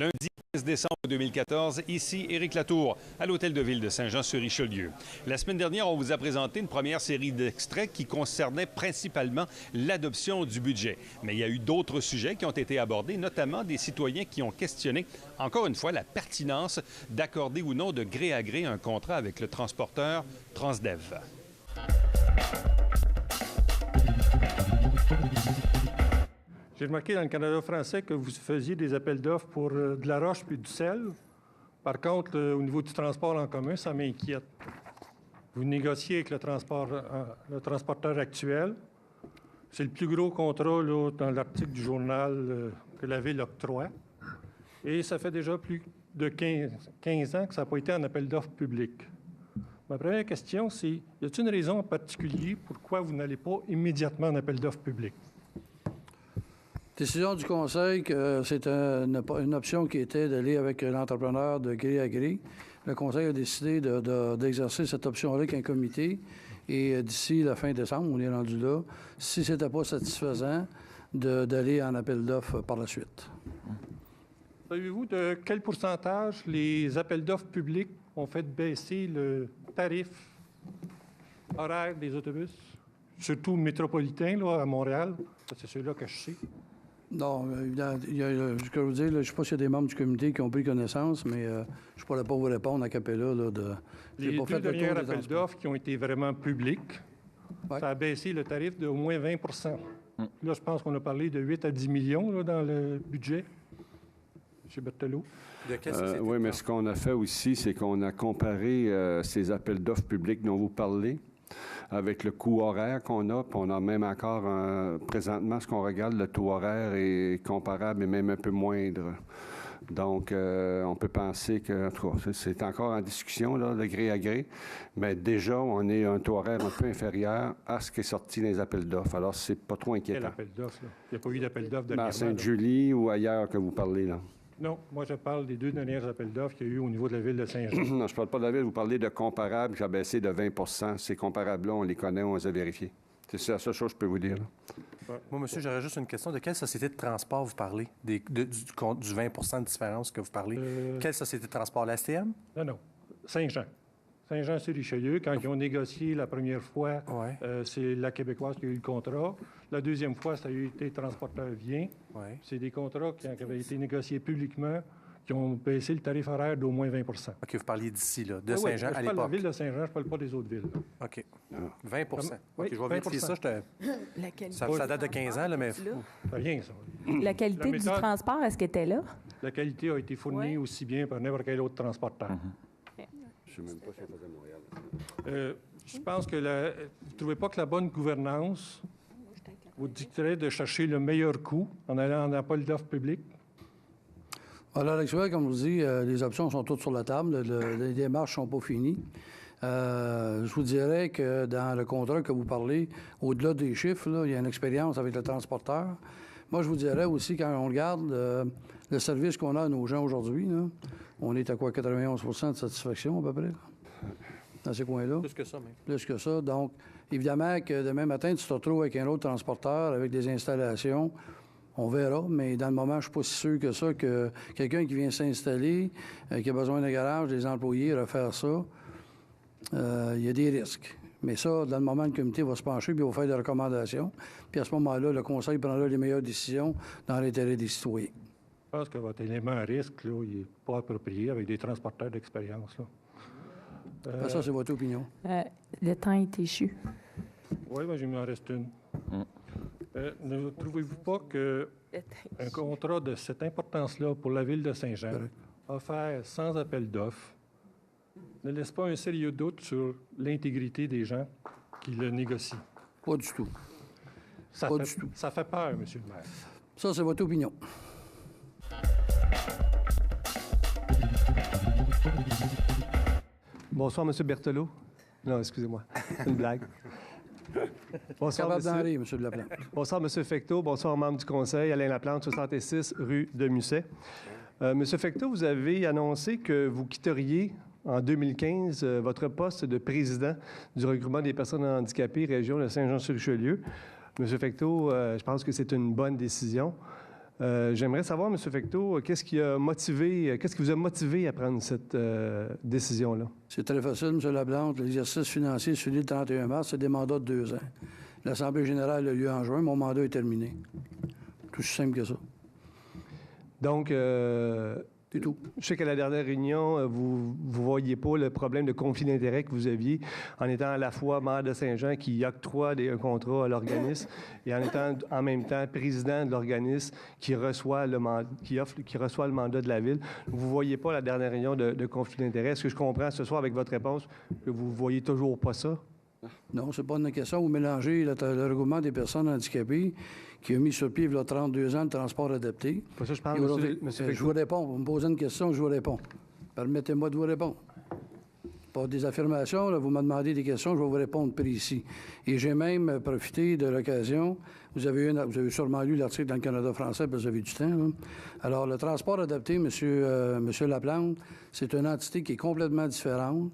Lundi 15 décembre 2014, ici Éric Latour, à l'Hôtel de Ville de Saint-Jean-sur-Richelieu. La semaine dernière, on vous a présenté une première série d'extraits qui concernaient principalement l'adoption du budget. Mais il y a eu d'autres sujets qui ont été abordés, notamment des citoyens qui ont questionné, encore une fois, la pertinence d'accorder ou non de gré à gré un contrat avec le transporteur Transdev. J'ai remarqué dans le Canada français que vous faisiez des appels d'offres pour de la roche puis du sel. Par contre, au niveau du transport en commun, ça m'inquiète. Vous négociez avec le transporteur actuel. C'est le plus gros contrat là, dans l'article du journal que la Ville octroie. Et ça fait déjà plus de 15 ans que ça n'a pas été en appel d'offres public. Ma première question, c'est, y a-t-il une raison en particulier pourquoi vous n'allez pas immédiatement en appel d'offres public? Décision du Conseil que c'est une option qui était d'aller avec l'entrepreneur de gré à gré. Le Conseil a décidé d'exercer cette option-là avec un comité. Et d'ici la fin décembre, on est rendu là, si ce n'était pas satisfaisant, d'aller en appel d'offres par la suite. Savez-vous de quel pourcentage les appels d'offres publics ont fait baisser le tarif horaire des autobus? Surtout métropolitains, là, à Montréal. C'est ceux-là que je sais. Non, ce que je veux dire, je ne sais pas s'il y a des membres du comité qui ont pris connaissance, mais je ne pourrais pas vous répondre à Capella. Les deux derniers appels d'offres qui ont été vraiment publics, ça a baissé le tarif d'au moins 20 Là, je pense qu'on a parlé de 8 à 10 millions là, dans le budget. M. Berthelot. Oui, mais ce qu'on a fait aussi, c'est qu'on a comparé ces appels d'offres publics dont vous parlez avec le coût horaire qu'on a, puis on a même encore, présentement, ce qu'on regarde, le taux horaire est comparable et même un peu moindre. Donc, on peut penser que, en tout cas, c'est encore en discussion, là, de gré à gré, mais déjà, on est un taux horaire un peu inférieur à ce qui est sorti dans les appels d'offres. Alors, c'est pas trop inquiétant. Quel appel d'offres, là? Il n'y a pas eu d'appel d'offres de à Sainte-Julie ou ailleurs que vous parlez, là? Non, moi, je parle des deux derniers appels d'offres qu'il y a eu au niveau de la Ville de Saint-Jean. Non, je ne parle pas de la Ville. Vous parlez de comparables qui a baissé de 20 Ces comparables-là, on les connaît, on les a vérifiés. C'est la seule chose que je peux vous dire. Ouais. Moi, monsieur, j'aurais juste une question. De quelle société de transport vous parlez? Du 20 de différence que vous parlez? Quelle société de transport? La STM? Non. Saint-Jean. Saint-Jean-sur-Richelieu, quand ils ont négocié la première fois, c'est la Québécoise qui a eu le contrat. La deuxième fois, ça a été Transporteur Vient. Ouais. C'est des contrats qui avaient été négociés publiquement, qui ont baissé le tarif horaire d'au moins 20 OK, vous parliez d'ici, là, de Saint-Jean à l'époque. Je parle de la Ville de Saint-Jean, je ne parle pas des autres villes. Là. OK. 20 oui, je vais vérifier ça. Ça date de 15 ans, là, mais... C'est rien, ça. La qualité du transport, est-ce qu'elle était là? La qualité a été fournie aussi bien par n'importe quel autre transporteur. Je ne sais même pas si elle faisait Montréal. Je pense que vous ne trouvez pas que la bonne gouvernance vous dicterait de chercher le meilleur coût en allant en appel d'offres public? À l'heure actuelle, comme je vous dis, les options sont toutes sur la table. Les démarches ne sont pas finies. Je vous dirais que dans le contrat que vous parlez, au-delà des chiffres, là, il y a une expérience avec le transporteur. Moi, je vous dirais aussi, quand on regarde le service qu'on a à nos gens aujourd'hui, là, on est à quoi, 91 de satisfaction à peu près, là, dans ces coins-là? Plus que ça, même. Plus que ça. Donc, évidemment que demain matin, tu te retrouves avec un autre transporteur, avec des installations. On verra, mais dans le moment, je ne suis pas si sûr que ça, que quelqu'un qui vient s'installer, qui a besoin d'un garage, des employés, refaire ça, il y a des risques. Mais ça, dans le moment, le comité va se pencher puis va faire des recommandations. Puis à ce moment-là, le Conseil prendra les meilleures décisions dans l'intérêt des citoyens. Je pense que votre élément à risque, là, il n'est pas approprié avec des transporteurs d'expérience. Ça, c'est votre opinion. Le temps est échu. Oui, moi, il m'en reste une. Ne trouvez-vous pas qu'un contrat de cette importance-là pour la Ville de Saint-Jean, offert sans appel d'offres, ne laisse pas un sérieux doute sur l'intégrité des gens qui le négocient? Pas du tout. Ça fait peur, Monsieur le maire. Ça, c'est votre opinion. Bonsoir, M. Berthelot. Non, excusez-moi. C'est une blague. Bonsoir, M. Laplante. Bonsoir, M. Fecteau. Bonsoir, membre du Conseil. Alain Laplante, 66 rue de Musset. M. Fecteau, vous avez annoncé que vous quitteriez en 2015 votre poste de président du regroupement des personnes handicapées région de Saint-Jean-sur-Richelieu. M. Fecteau, je pense que c'est une bonne décision. J'aimerais savoir, M. Fecteau, qu'est-ce qui vous a motivé à prendre cette décision-là? C'est très facile, M. Laplante. L'exercice financier suivi le 31 mars, c'est des mandats de 2 ans. L'Assemblée générale a lieu en juin. Mon mandat est terminé. Tout aussi simple que ça. Donc, c'est tout. Je sais qu'à la dernière réunion, vous ne voyiez pas le problème de conflit d'intérêts que vous aviez en étant à la fois maire de Saint-Jean qui octroie un contrat à l'organisme et en étant en même temps président de l'organisme qui reçoit le mandat de la Ville. Vous ne voyez pas la dernière réunion de conflit d'intérêts. Est-ce que je comprends ce soir avec votre réponse que vous ne voyez toujours pas ça? Non, c'est pas une question. Vous mélangez le regroupement des personnes handicapées qui a mis sur pied il y a 32 ans le transport adapté. Pour ça, je parle, monsieur je vous réponds. Vous me posez une question, je vous réponds. Permettez-moi de vous répondre. Pas des affirmations, là, vous me demandez des questions, je vais vous répondre précis. Et j'ai même profité de l'occasion. Vous avez sûrement lu l'article dans le Canada français, parce que vous avez du temps. Là. Alors, le transport adapté, monsieur Laplante, c'est une entité qui est complètement différente,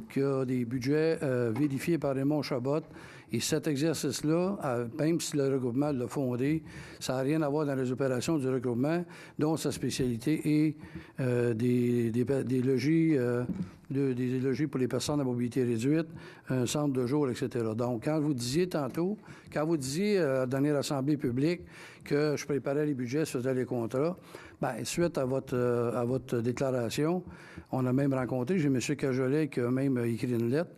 qui a des budgets vérifiés par Raymond Chabot. Et cet exercice-là, même si le regroupement l'a fondé, ça n'a rien à voir dans les opérations du regroupement, dont sa spécialité est des logis pour les personnes à mobilité réduite, un centre de jour, etc. Donc, quand vous disiez tantôt, à la dernière assemblée publique que je préparais les budgets, je faisais les contrats, bien, suite à votre déclaration, on a même rencontré, j'ai M. Cajolet qui a même écrit une lettre.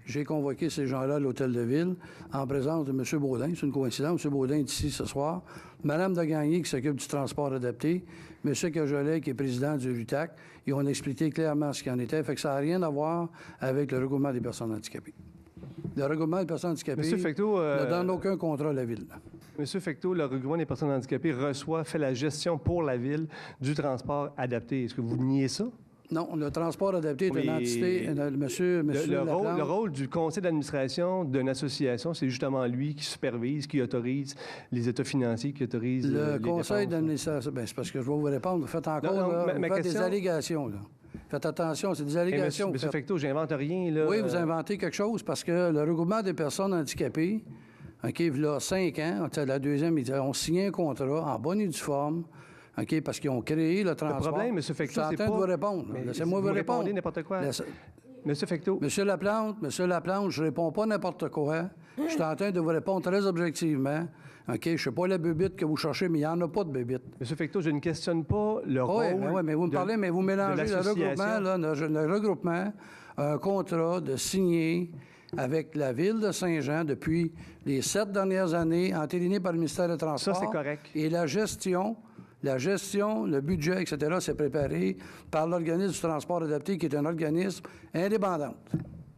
J'ai convoqué ces gens-là à l'Hôtel de Ville en présence de M. Baudin. C'est une coïncidence. M. Baudin est ici ce soir. Mme de Gagné qui s'occupe du transport adapté. M. Cajolet qui est président du RUTAC. Ils ont expliqué clairement ce qu'il en était. Fait que ça n'a rien à voir avec le regroupement des personnes handicapées. Le regroupement des personnes handicapées ne donne aucun contrat à la Ville. M. Fecteau, le regroupement des personnes handicapées fait la gestion pour la Ville du transport adapté. Est-ce que vous niez ça? Non, le transport adapté est une entité. Le rôle du conseil d'administration d'une association, c'est justement lui qui supervise, qui autorise les états financiers, qui autorise le conseil d'administration. Bien, c'est parce que je vais vous répondre. Vous faites encore des allégations. Là. Faites attention, c'est des allégations. M. Fecteau, j'invente rien. Là. Oui, vous inventez quelque chose parce que le regroupement des personnes handicapées, OK, il y a 5 ans, la deuxième, ils ont signé un contrat en bonne et due forme. OK, parce qu'ils ont créé le transport. Le problème, M. Fecteau, c'est pas... Je suis en train de vous répondre. Laissez-moi vous répondre. Répondez n'importe quoi. M. Fecteau. M. Laplante, je ne réponds pas n'importe quoi. Je suis en train de vous répondre très objectivement. OK, je ne sais pas la bébite que vous cherchez, mais il n'y en a pas de bébite. M. Fecteau, je ne questionne pas le rôle. Oui, mais vous me parlez, mais vous mélangez le regroupement, un contrat de signer avec la Ville de Saint-Jean depuis les 7 dernières années, entériné par le ministère des Transports. Ça, c'est correct. Et la gestion, le budget, etc., c'est préparé par l'organisme du transport adapté, qui est un organisme indépendant.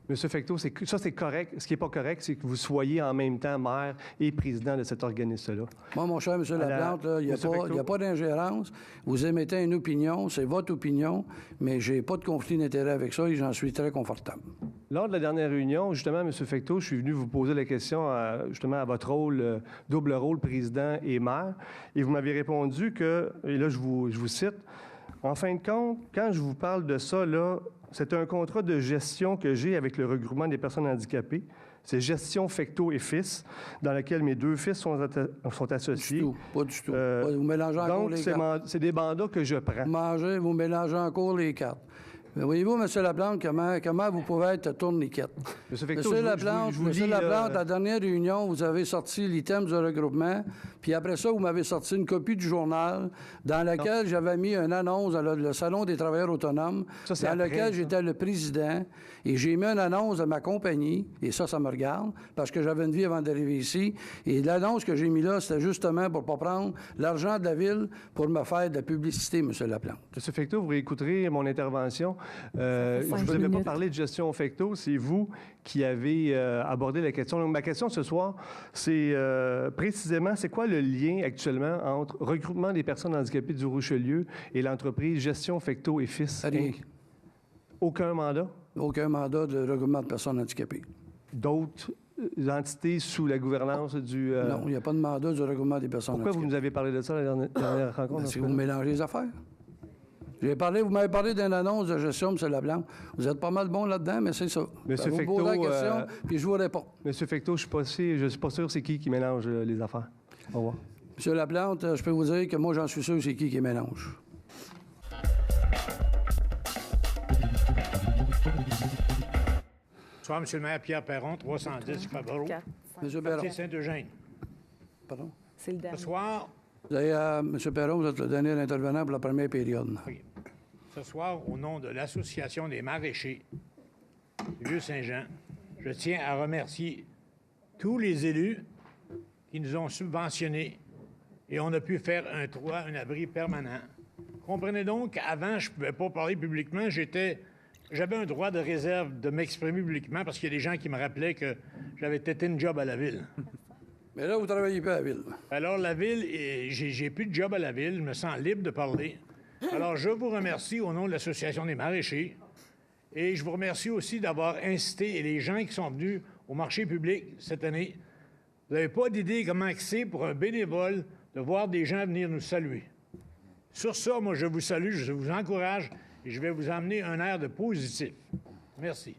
M. Fecteau, ça, c'est correct. Ce qui n'est pas correct, c'est que vous soyez en même temps maire et président de cet organisme-là. Moi, mon cher M. Laplante, il n'y a pas d'ingérence. Vous émettez une opinion, c'est votre opinion, mais je n'ai pas de conflit d'intérêt avec ça et j'en suis très confortable. Lors de la dernière réunion, justement, M. Fecteau, je suis venu vous poser la question justement à votre rôle, double rôle président et maire, et vous m'avez répondu que, et là, je vous cite, « En fin de compte, quand je vous parle de ça, là, c'est un contrat de gestion que j'ai avec le regroupement des personnes handicapées. C'est Gestion Fecteau et Fils, dans lequel mes 2 fils sont associés. Pas du tout. Vous mélangez encore les cartes. Donc, c'est des mandats que je prends. Vous mélangez encore les cartes. Mais voyez-vous, M. Laplante, comment vous pouvez être tourniquette? M. Laplante, à la dernière réunion, vous avez sorti l'item du regroupement, puis après ça, vous m'avez sorti une copie du journal dans laquelle j'avais mis une annonce dans le Salon des travailleurs autonomes, dans lequel j'étais le président, et j'ai mis une annonce de ma compagnie, et ça me regarde, parce que j'avais une vie avant d'arriver ici, et l'annonce que j'ai mis là, c'était justement pour ne pas prendre l'argent de la Ville pour me faire de la publicité, M. Laplante. M. Fecteau, vous réécouterez mon intervention. Je ne vous avais pas parlé de gestion Fecteau, c'est vous qui avez abordé la question. Donc, ma question ce soir, c'est précisément, c'est quoi le lien actuellement entre regroupement des personnes handicapées du Richelieu et l'entreprise Gestion Fecteau et Fils? Rien. Aucun mandat? Aucun mandat de regroupement de personnes handicapées. D'autres entités sous la gouvernance du... Non, il n'y a pas de mandat du regroupement des personnes handicapées. Pourquoi vous nous avez parlé de ça la dernière rencontre? Parce que vous mélangez les affaires. Vous m'avez parlé d'une annonce de gestion, M. Laplante. Vous êtes pas mal bon là-dedans, mais c'est ça. M. Fecteau, vous posez la question, puis je vous réponds. M. Fecteau, je ne suis pas sûr c'est qui mélange les affaires. Au revoir. Monsieur Laplante, je peux vous dire que moi, j'en suis sûr, c'est qui mélange. Bonsoir, M. le maire Pierre Perron, 310 Fabrot, Monsieur Perron. quartier Saint-Eugène. Pardon? C'est le dernier. Ce soir, Vous avez, M. Perron, vous êtes le dernier intervenant pour la première période. oui. Ce soir, au nom de l'Association des maraîchers du Vieux-Saint-Jean, je tiens à remercier tous les élus qui nous ont subventionnés et on a pu faire un toit, un abri permanent. Comprenez donc qu'avant, je ne pouvais pas parler publiquement. J'avais un droit de réserve de m'exprimer publiquement parce qu'il y a des gens qui me rappelaient que j'avais têté une job à la ville. Mais là, vous ne travaillez pas à la ville. Alors, la ville, j'ai plus de job à la ville. Je me sens libre de parler. Alors, je vous remercie au nom de l'Association des maraîchers. Et je vous remercie aussi d'avoir incité les gens qui sont venus au marché public cette année. Vous n'avez pas d'idée comment c'est pour un bénévole de voir des gens venir nous saluer. Sur ça, moi, je vous salue, je vous encourage et je vais vous emmener un air de positif. Merci.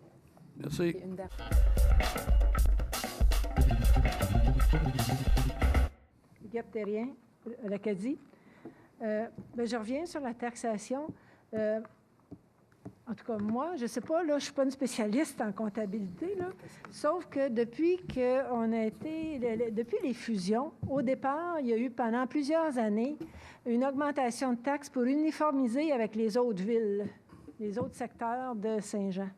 Merci. Gap-Terrien, l'Acadie. Je reviens sur la taxation. En tout cas, moi, je ne sais pas, là, je ne suis pas une spécialiste en comptabilité, là, sauf que depuis les fusions, au départ, il y a eu pendant plusieurs années une augmentation de taxes pour uniformiser avec les autres villes, les autres secteurs de Saint-Jean.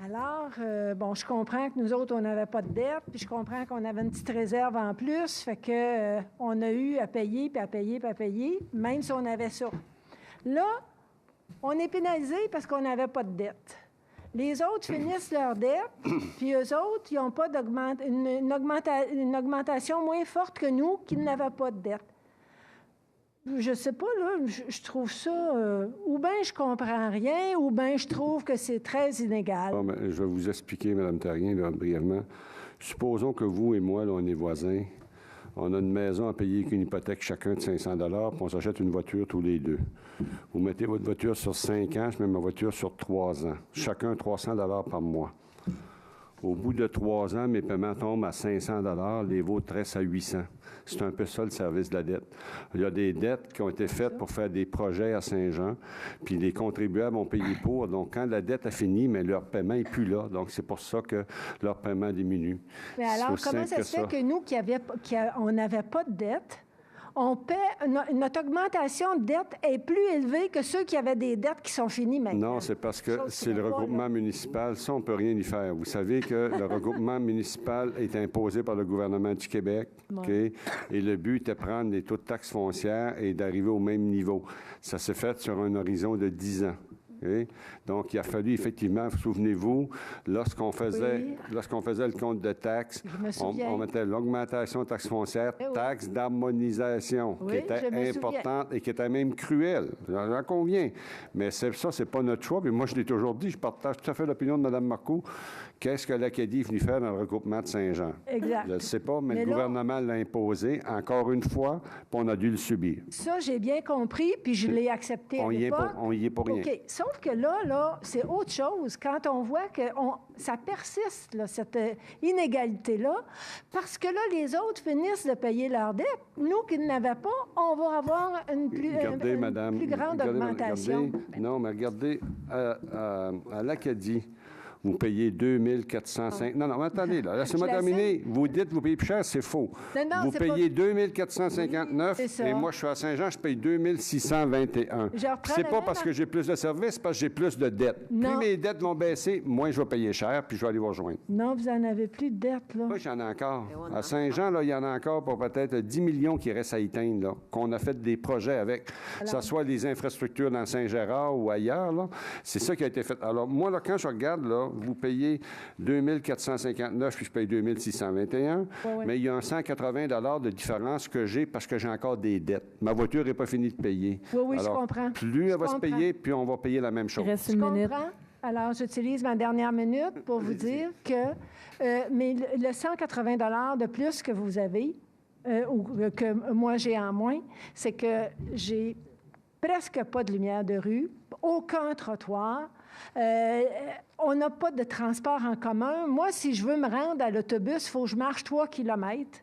Alors, je comprends que nous autres, on n'avait pas de dette, puis je comprends qu'on avait une petite réserve en plus, fait que on a eu à payer, puis à payer, puis à payer, même si on avait ça. Là, on est pénalisé parce qu'on n'avait pas de dette. Les autres finissent leur dette, puis eux autres, ils n'ont pas une augmentation moins forte que nous qui n'avaient pas de dette. Je sais pas, là, je trouve ça... ou bien je comprends rien, ou bien je trouve que c'est très inégal. Bon, je vais vous expliquer, Mme Terrien, là, brièvement. Supposons que vous et moi, là, on est voisins. On a une maison à payer avec une hypothèque chacun de 500 $, puis on s'achète une voiture tous les deux. Vous mettez votre voiture sur 5 ans, je mets ma voiture sur 3 ans. Chacun 300 $ par mois. Au bout de 3 ans, mes paiements tombent à 500 $, les vôtres restent à 800. C'est un peu ça le service de la dette. Il y a des dettes qui ont été faites pour faire des projets à Saint-Jean, puis les contribuables ont payé pour. Donc, quand la dette a fini, mais leur paiement n'est plus là. Donc, c'est pour ça que leur paiement diminue. Mais alors, comment ça se fait que nous, on n'avait pas de dette, on paie, notre augmentation de dette est plus élevée que ceux qui avaient des dettes qui sont finies maintenant? Non, c'est parce que c'est le regroupement municipal. Ça, on ne peut rien y faire. Vous savez que le regroupement municipal est imposé par le gouvernement du Québec. Bon. Okay? Et le but était de prendre les taux de taxes foncières et d'arriver au même niveau. Ça s'est fait sur un horizon de 10 ans. Okay? Donc, il a fallu effectivement, souvenez-vous, lorsqu'on faisait le compte de taxes, on mettait l'augmentation de taxes foncières, taxes d'harmonisation, qui était importante et qui était même cruelle. J'en conviens. Mais ça, c'est pas notre choix. Puis moi, je l'ai toujours dit, je partage tout à fait l'opinion de Mme Marcoux. Qu'est-ce que l'Acadie est venue faire dans le regroupement de Saint-Jean? Exact. Je ne sais pas, mais le gouvernement l'a imposé, encore une fois, puis on a dû le subir. Ça, j'ai bien compris, puis je l'ai accepté à l'époque. On y est pour rien. OK. Sauf que là, c'est autre chose. Quand on voit que ça persiste, là, cette inégalité-là, parce que là, les autres finissent de payer leurs dettes. Nous qui n'avons pas, on va avoir une plus grande augmentation. Non, mais regardez, à l'Acadie, vous payez 2405. Non, attendez, là, laissez-moi terminer. Vous dites que vous payez plus cher, c'est faux. Non, vous payez 2459 et moi, je suis à Saint-Jean, je paye 2621. C'est pas parce que j'ai plus de services, c'est parce que j'ai plus de dettes. Plus mes dettes vont baisser, moins je vais payer cher, puis je vais aller vous rejoindre. Non, vous n'en avez plus de dettes, là. Moi, j'en ai encore. À Saint-Jean, là, il y en a encore pour peut-être 10 millions qui restent à éteindre, là, qu'on a fait des projets avec, que ce soit les infrastructures dans Saint-Gérard ou ailleurs, là. C'est ça qui a été fait. Alors, moi, là, quand je regarde, là, vous payez 2459 puis je paye 2621, mais il y a un 180 $ de différence que j'ai parce que j'ai encore des dettes. Ma voiture n'est pas finie de payer. Oui, alors, je comprends. Plus elle va se payer, puis on va payer la même chose. Il reste une minute. Comprends. Alors, j'utilise ma dernière minute pour vous dire que mais le 180 $ de plus que vous avez, ou que moi j'ai en moins, c'est que j'ai presque pas de lumière de rue, aucun trottoir. On n'a pas de transport en commun. Moi, si je veux me rendre à l'autobus, il faut que je marche 3 kilomètres.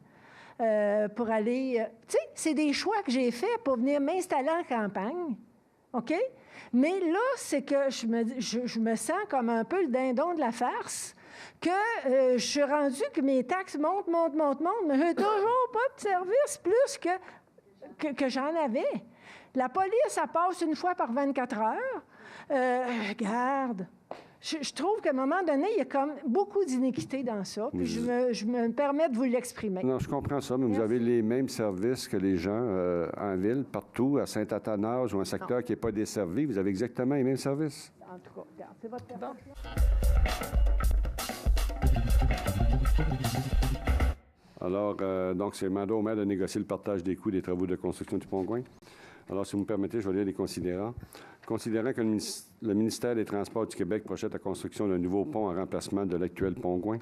pour aller... tu sais, c'est des choix que j'ai faits pour venir m'installer en campagne, OK? Mais là, c'est que je me sens comme un peu le dindon de la farce, que je suis rendu que mes taxes montent, mais j'ai toujours pas de service plus que j'en avais. La police, ça passe une fois par 24 heures. Regarde, je trouve qu'à un moment donné, il y a comme beaucoup d'iniquité dans ça, puis je me permets de vous l'exprimer. Non, je comprends ça, mais vous avez les mêmes services que les gens en ville, partout, à Saint-Athanase ou un secteur qui n'est pas desservi. Vous avez exactement les mêmes services. En tout cas, regarde, c'est votre perception. Alors, donc, c'est mandat au maire de négocier le partage des coûts des travaux de construction du Pont-Gouin. Alors, si vous me permettez, je vais lire les considérants. Considérant que le ministère des Transports du Québec projette la construction d'un nouveau pont en remplacement de l'actuel Pont-Gouin,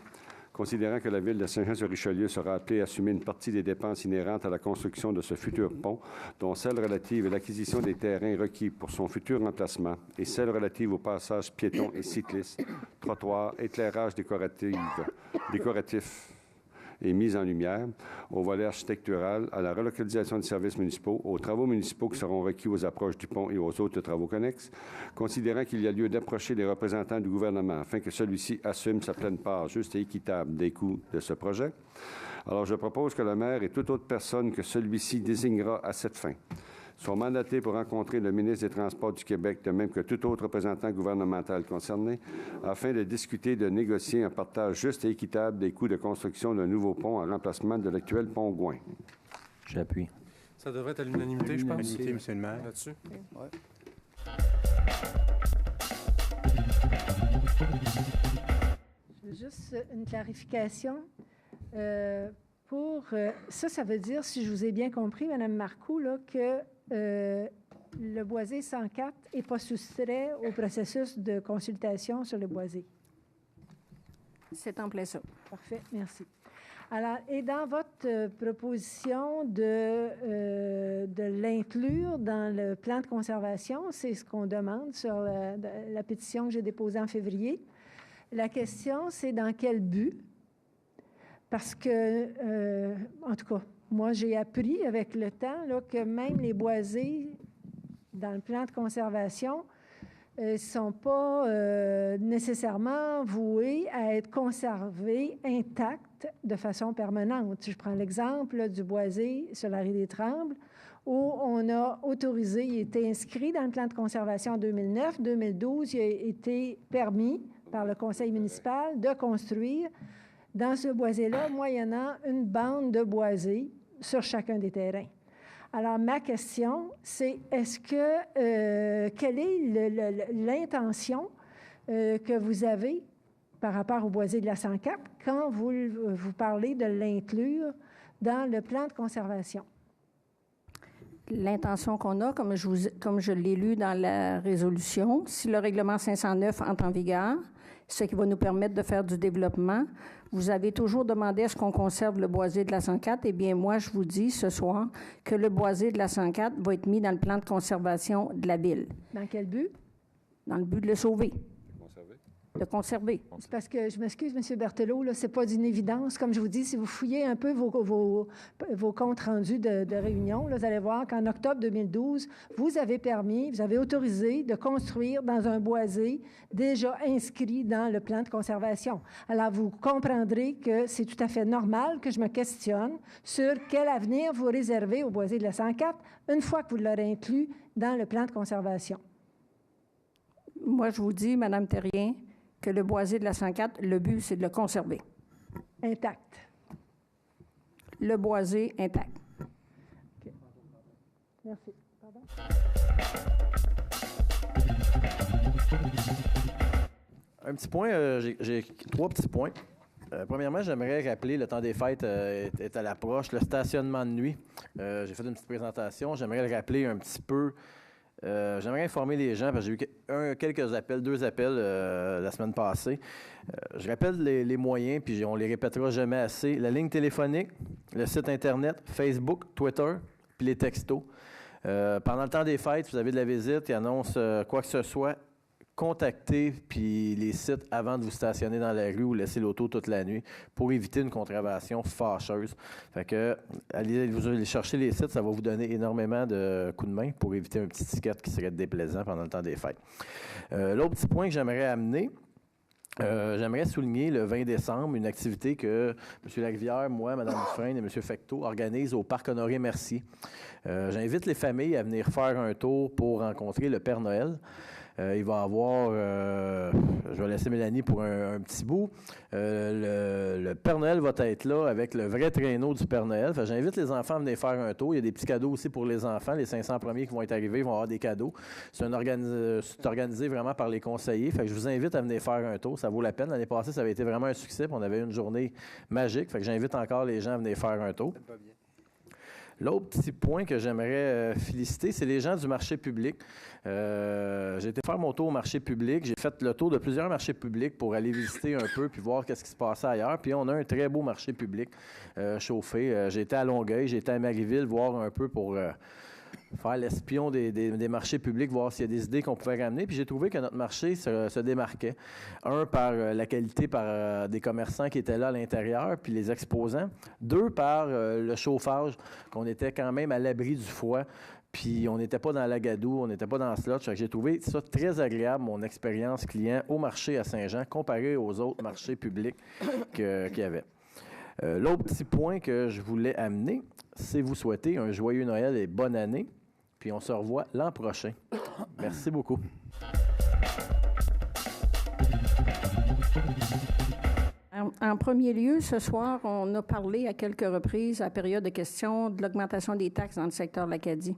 considérant que la Ville de Saint-Jean-sur-Richelieu sera appelée à assumer une partie des dépenses inhérentes à la construction de ce futur pont, dont celle relative à l'acquisition des terrains requis pour son futur remplacement et celle relative aux passages piétons et cyclistes, trottoirs, éclairage décoratif et mise en lumière, au volet architectural, à la relocalisation des services municipaux, aux travaux municipaux qui seront requis aux approches du pont et aux autres travaux connexes, considérant qu'il y a lieu d'approcher les représentants du gouvernement afin que celui-ci assume sa pleine part juste et équitable des coûts de ce projet. Alors, je propose que le maire et toute autre personne que celui-ci désignera à cette fin soit mandaté pour rencontrer le ministre des Transports du Québec, de même que tout autre représentant gouvernemental concerné, afin de discuter de négocier un partage juste et équitable des coûts de construction d'un nouveau pont en remplacement de l'actuel Pont-Gouin. J'appuie. Ça devrait être à l'unanimité, je pense. L'unanimité, monsieur le maire. Là-dessus. Ouais. Juste une clarification. Ça veut dire, si je vous ai bien compris, Mme Marcoux, là, que le boisé 104 n'est pas soustrait au processus de consultation sur le boisé. C'est en plein ça. Parfait, merci. Alors, et dans votre proposition de l'inclure dans le plan de conservation, c'est ce qu'on demande sur la pétition que j'ai déposée en février. La question, c'est dans quel but? Parce que, en tout cas, moi, j'ai appris avec le temps là, que même les boisés dans le plan de conservation ne sont pas nécessairement voués à être conservés intacts de façon permanente. Je prends l'exemple du boisé sur la rue des Trembles, où on a autorisé, il était inscrit dans le plan de conservation en 2009. 2012, il a été permis par le conseil municipal de construire dans ce boisé-là, moyennant une bande de boisés sur chacun des terrains. Alors, ma question, c'est quelle est l'intention que vous avez par rapport au boisé de la 104 quand vous parlez de l'inclure dans le plan de conservation? L'intention qu'on a, comme je l'ai lu dans la résolution, si le règlement 509 entre en vigueur, ce qui va nous permettre de faire du développement. Vous avez toujours demandé à ce qu'on conserve le boisé de la 104. Eh bien, moi, je vous dis ce soir que le boisé de la 104 va être mis dans le plan de conservation de la Ville. Dans quel but? Dans le but de le sauver. De conserver. C'est parce que, je m'excuse, M. Berthelot, là, c'est pas d'une évidence. Comme je vous dis, si vous fouillez un peu vos comptes rendus de réunion, là, vous allez voir qu'en octobre 2012, vous avez autorisé de construire dans un boisé déjà inscrit dans le plan de conservation. Alors, vous comprendrez que c'est tout à fait normal que je me questionne sur quel avenir vous réservez au boisé de la 104 une fois que vous l'aurez inclus dans le plan de conservation. Moi, je vous dis, Mme Terrien, que le boisé de la 104, le but, c'est de le conserver. Intact. Le boisé intact. OK. Merci. Pardon? Un petit point, j'ai 3 petits points. Premièrement, j'aimerais rappeler, le temps des fêtes est à l'approche, le stationnement de nuit. J'ai fait une petite présentation. J'aimerais le rappeler un petit peu. J'aimerais informer les gens, parce que j'ai eu 2 appels la semaine passée. Je rappelle les moyens, puis on les répétera jamais assez. La ligne téléphonique, le site Internet, Facebook, Twitter, puis les textos. Pendant le temps des fêtes, vous avez de la visite, ils annoncent quoi que ce soit. contacter puis les sites avant de vous stationner dans la rue ou laisser l'auto toute la nuit pour éviter une contravention fâcheuse. Fait que vous allez chercher les sites, ça va vous donner énormément de coups de main pour éviter un petit ticket qui serait déplaisant pendant le temps des fêtes. L'autre petit point que j'aimerais amener, j'aimerais souligner le 20 décembre une activité que M. Larivière, moi, Mme Dufresne et M. Fecteau organisent au Parc Honoré-Mercier. J'invite les familles à venir faire un tour pour rencontrer le Père Noël. Il va y avoir, je vais laisser Mélanie pour un petit bout, le Père Noël va être là avec le vrai traîneau du Père Noël. J'invite les enfants à venir faire un tour. Il y a des petits cadeaux aussi pour les enfants. Les 500 premiers qui vont être arrivés vont avoir des cadeaux. C'est organisé vraiment par les conseillers. Je vous invite à venir faire un tour. Ça vaut la peine. L'année passée, ça avait été vraiment un succès. On avait une journée magique. J'invite encore les gens à venir faire un tour. L'autre petit point que j'aimerais féliciter, c'est les gens du marché public. J'ai été faire mon tour au marché public. J'ai fait le tour de plusieurs marchés publics pour aller visiter un peu puis voir qu'est-ce qui se passait ailleurs. Puis on a un très beau marché public chauffé. J'ai été à Longueuil, j'ai été à Marieville voir un peu pour faire l'espion des marchés publics, voir s'il y a des idées qu'on pouvait ramener. Puis j'ai trouvé que notre marché se démarquait. Un, par la qualité par des commerçants qui étaient là à l'intérieur, puis les exposants. Deux, par le chauffage, qu'on était quand même à l'abri du froid. Puis on n'était pas dans la gadoue, on n'était pas dans ce lot. J'ai trouvé ça très agréable, mon expérience client au marché à Saint-Jean, comparé aux autres marchés publics qu'il y avait. L'autre petit point que je voulais amener, c'est vous souhaiter un joyeux Noël et bonne année. Puis on se revoit l'an prochain. Merci beaucoup. En premier lieu, ce soir, on a parlé à quelques reprises, à la période de questions, de l'augmentation des taxes dans le secteur de l'Acadie.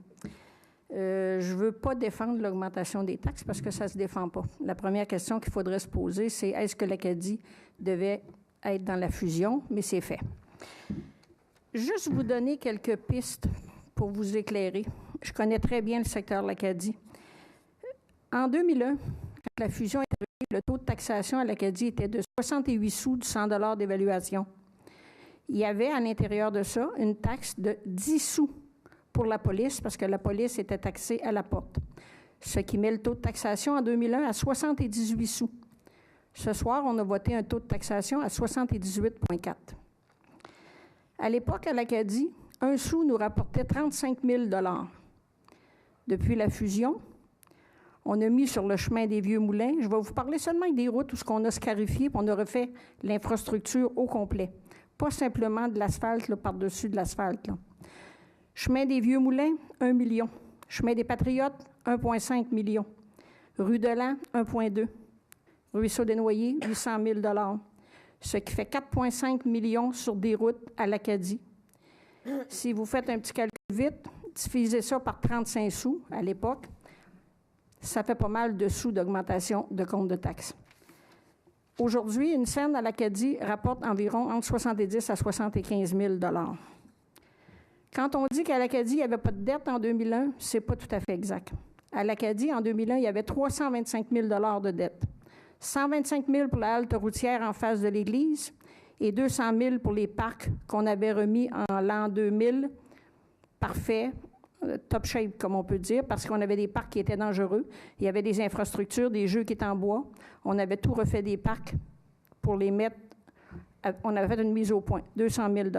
Je ne veux pas défendre l'augmentation des taxes parce que ça ne se défend pas. La première question qu'il faudrait se poser, c'est est-ce que l'Acadie devait être dans la fusion? Mais c'est fait. Juste vous donner quelques pistes pour vous éclairer. Je connais très bien le secteur de l'Acadie. En 2001, quand la fusion est arrivée, le taux de taxation à l'Acadie était de 68 sous du 100 $ d'évaluation. Il y avait à l'intérieur de ça une taxe de 10 sous pour la police, parce que la police était taxée à la porte, ce qui met le taux de taxation en 2001 à 78 sous. Ce soir, on a voté un taux de taxation à 78,4. À l'époque, à l'Acadie, 1 sou nous rapportait 35 000 $. Depuis la fusion, on a mis sur le chemin des vieux moulins. Je vais vous parler seulement des routes où on a scarifié et on a refait l'infrastructure au complet. Pas simplement de l'asphalte par-dessus de l'asphalte. Chemin des vieux moulins, 1 million. Chemin des Patriotes, 1,5 million. Rue de l'An, 1,2. Ruisseau des Noyers, 800 000 $. Ce qui fait 4,5 millions sur des routes à l'Acadie. Si vous faites un petit calcul vite, divisez ça par 35 sous à l'époque, ça fait pas mal de sous d'augmentation de compte de taxes. Aujourd'hui, une scène à l'Acadie rapporte environ entre 70 à 75 000 $. Quand on dit qu'à l'Acadie, il n'y avait pas de dette en 2001, ce n'est pas tout à fait exact. À l'Acadie, en 2001, il y avait 325 000 $ de dette. 125 000 pour la halte routière en face de l'église et 200 000 pour les parcs qu'on avait remis en l'an 2000, parfait, top shape, comme on peut dire, parce qu'on avait des parcs qui étaient dangereux. Il y avait des infrastructures, des jeux qui étaient en bois. On avait tout refait des parcs pour les mettre. On avait fait une mise au point, 200 000 $.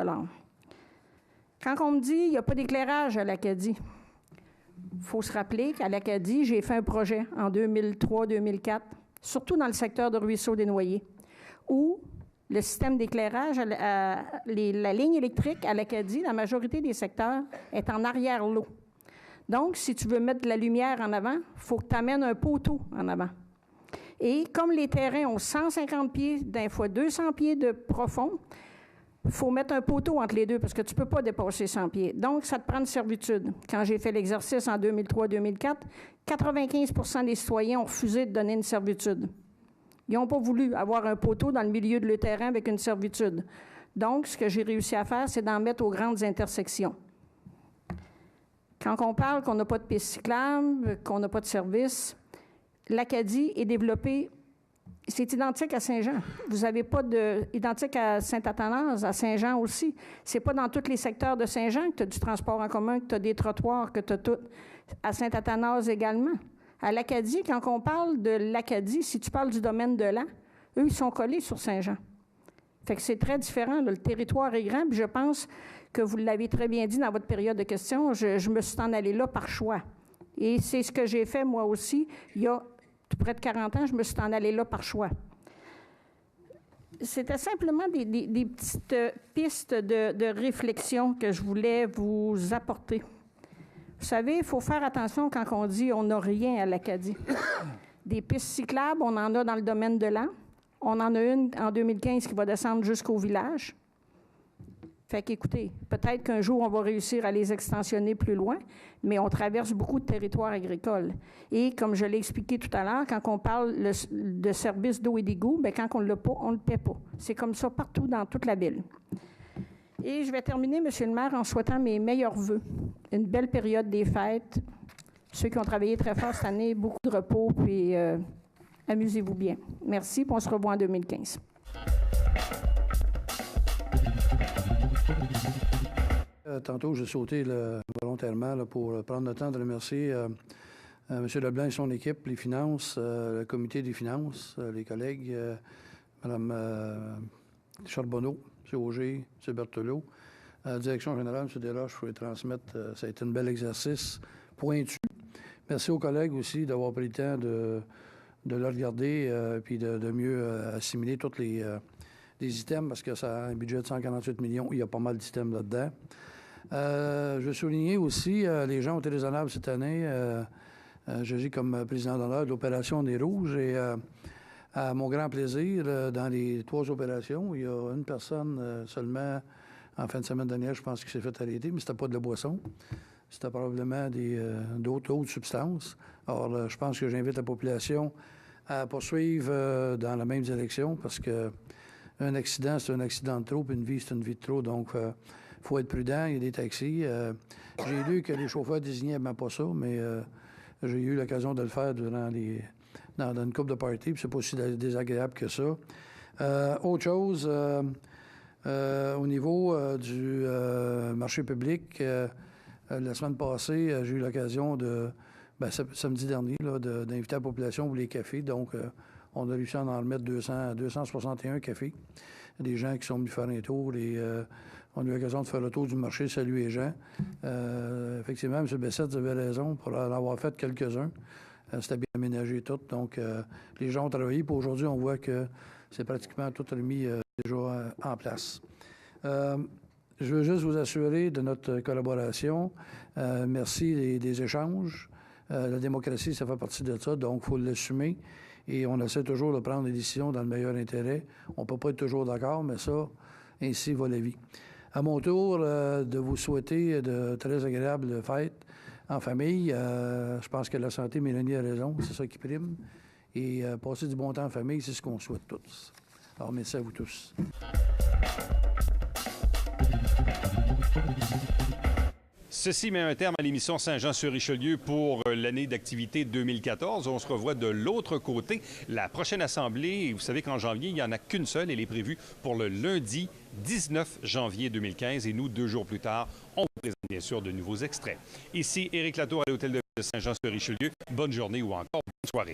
Quand on me dit qu'il n'y a pas d'éclairage à l'Acadie, il faut se rappeler qu'à l'Acadie, j'ai fait un projet en 2003-2004, surtout dans le secteur de Ruisseau des Noyers, où le système d'éclairage, la ligne électrique à l'Acadie, la majorité des secteurs, est en arrière-lot. Donc, si tu veux mettre de la lumière en avant, il faut que tu amènes un poteau en avant. Et comme les terrains ont 150 pieds d'un fois 200 pieds de profond, il faut mettre un poteau entre les deux parce que tu ne peux pas dépasser 100 pieds. Donc, ça te prend une servitude. Quand j'ai fait l'exercice en 2003-2004, 95 % des citoyens ont refusé de donner une servitude. Ils n'ont pas voulu avoir un poteau dans le milieu de le terrain avec une servitude. Donc, ce que j'ai réussi à faire, c'est d'en mettre aux grandes intersections. Quand on parle qu'on n'a pas de piste cyclable, qu'on n'a pas de service, l'Acadie est développée. C'est identique à Saint-Jean. Vous n'avez pas de... Identique à Saint-Athanase, à Saint-Jean aussi. Ce n'est pas dans tous les secteurs de Saint-Jean que tu as du transport en commun, que tu as des trottoirs, que tu as tout. À Saint-Athanase également. À l'Acadie, quand on parle de l'Acadie, si tu parles du domaine de l'An, eux, ils sont collés sur Saint-Jean. Fait que c'est très différent. Là. Le territoire est grand, puis je pense que vous l'avez très bien dit dans votre période de questions, je me suis en allée là par choix. Et c'est ce que j'ai fait moi aussi. Il y a tout près de 40 ans, je me suis en allée là par choix. C'était simplement des petites pistes de réflexion que je voulais vous apporter. Vous savez, il faut faire attention quand on dit on n'a rien à l'Acadie. Des pistes cyclables, on en a dans le domaine de l'An. On en a une en 2015 qui va descendre jusqu'au village. Fait qu'écoutez, peut-être qu'un jour, on va réussir à les extensionner plus loin, mais on traverse beaucoup de territoires agricoles. Et comme je l'ai expliqué tout à l'heure, quand on parle de services d'eau et d'égout, bien, quand on ne l'a pas, on ne le paie pas. C'est comme ça partout dans toute la ville. Et je vais terminer, M. le maire, en souhaitant mes meilleurs vœux. Une belle période des fêtes. Ceux qui ont travaillé très fort cette année, beaucoup de repos, puis amusez-vous bien. Merci, puis on se revoit en 2015. Tantôt, j'ai sauté volontairement pour prendre le temps de remercier M. Leblanc et son équipe, les finances, le comité des finances, les collègues, Mme Charbonneau, M. Auger, M. Berthelot, la direction générale, M. Desroches, pour les transmettre. Ça a été un bel exercice pointu. Merci aux collègues aussi d'avoir pris le temps de le regarder puis de mieux assimiler tous les items, parce que ça a un budget de 148 millions. Il y a pas mal d'items là-dedans. Je veux souligner aussi, les gens ont été raisonnables cette année. J'agis comme président d'honneur de l'opération des Rouges et à mon grand plaisir, dans les 3 opérations, il y a une personne seulement en fin de semaine dernière, je pense, qui s'est fait arrêter, mais c'était pas de la boisson. C'était probablement d'autres substances. Alors, je pense que j'invite la population à poursuivre dans la même direction parce que un accident, c'est un accident de trop, puis une vie, c'est une vie de trop. Donc, il faut être prudent. Il y a des taxis. J'ai lu que les chauffeurs désignaient même pas ça, mais j'ai eu l'occasion de le faire dans une couple de parties, puis c'est pas aussi désagréable que ça. Autre chose, au niveau du marché public, la semaine passée, j'ai eu l'occasion samedi dernier, d'inviter la population pour les cafés. Donc, on a réussi à en remettre 261 cafés. Des gens qui sont venus faire un tour. On a eu l'occasion de faire le tour du marché. Salut les gens. Effectivement, M. Bessette, vous avez raison pour en avoir fait quelques-uns. C'était bien aménagé tout. Donc, les gens ont travaillé. Puis aujourd'hui, on voit que c'est pratiquement tout remis déjà en place. Je veux juste vous assurer de notre collaboration. Merci des échanges. La démocratie, ça fait partie de ça, donc il faut l'assumer. Et on essaie toujours de prendre des décisions dans le meilleur intérêt. On ne peut pas être toujours d'accord, mais ça, ainsi va la vie. À mon tour, de vous souhaiter de très agréables fêtes en famille. Je pense que la santé, Mélanie a raison, c'est ça qui prime. Et passer du bon temps en famille, c'est ce qu'on souhaite tous. Alors, merci à vous tous. Ceci met un terme à l'émission Saint-Jean-sur-Richelieu pour l'année d'activité 2014. On se revoit de l'autre côté. La prochaine assemblée, vous savez qu'en janvier, il n'y en a qu'une seule. Elle est prévue pour le lundi 19 janvier 2015. Et nous, 2 jours plus tard, on vous présente bien sûr de nouveaux extraits. Ici, Éric Latour à l'Hôtel de Ville de Saint-Jean-sur-Richelieu. Bonne journée ou encore bonne soirée.